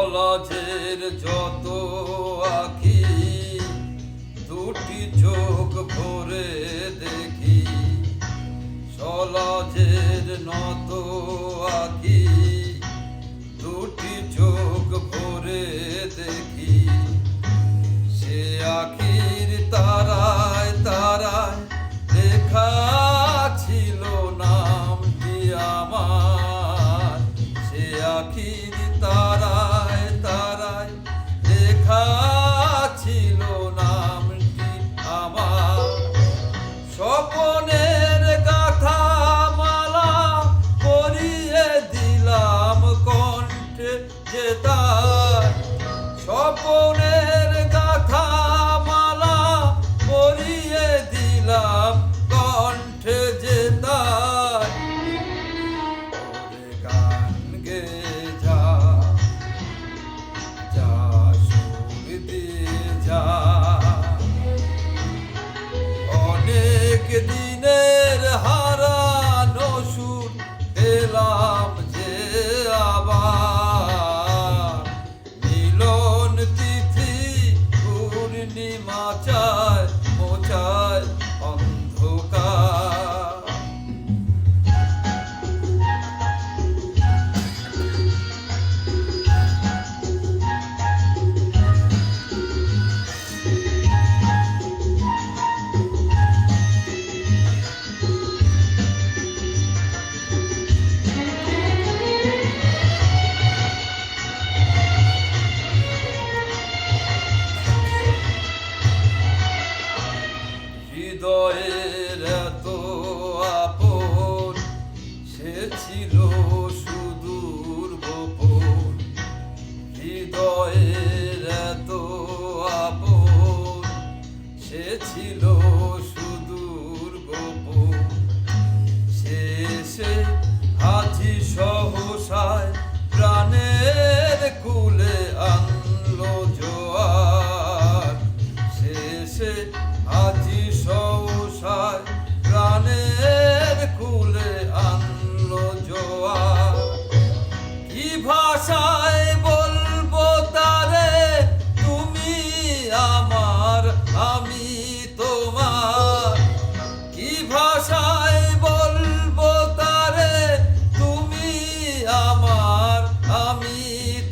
সলাজের যত আঁকি দুটি চোখ ভরে দেখি, সলাজের নত আঁকি দুটি চোখ ভরে দেখি। সে আঁখির তারায় তারায় লেখা ছিল নামটি আমার। সে আঁখির তারায় তারায় লেখা ছিল নামটি আমার। স্বপনের গাথা মালা পরিয়ে দিলাম কণ্ঠে যে তার। স্বপনের গাথা মালা পরিয়ে দিলাম কণ্ঠে যে তার। গান গে যা যা সুর দিয়ে যা, অনেক দিনের হারানো সুর পেলাম যে আবার। মিলন তিথি পূর্ণিমা চায় মোচায় অন্ধকার। হৃদয়ের এত আপন সে ছিল সুদূর গোপন। হৃদয়ের এত আপন সে ছিল সুদূর গোপন। শেষে হাজি সহসায় প্রাণের কুলে আনলো জোয়ার। শেষে হাজি সহসায় প্রাণের কুলে আনলো জোয়ার। কি ভাষায় বলবো তারে তুমি আমার আমি তোমার। কি ভাষায় বলবো তারে তুমি আমার আমি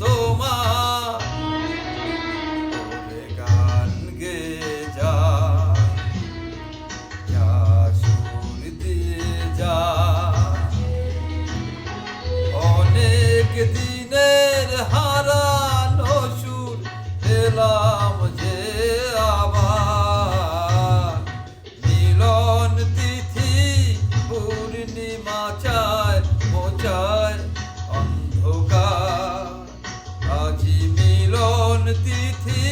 তোমার। ওরে গান গে যা যা সুর দিয়ে যা, অনেক দিনের হারানো সুর পেলাম যে আবার। মিলন তিথি পূর্ণিমা চায় মোচায় অন্ধকার। আজি মিলন তিথি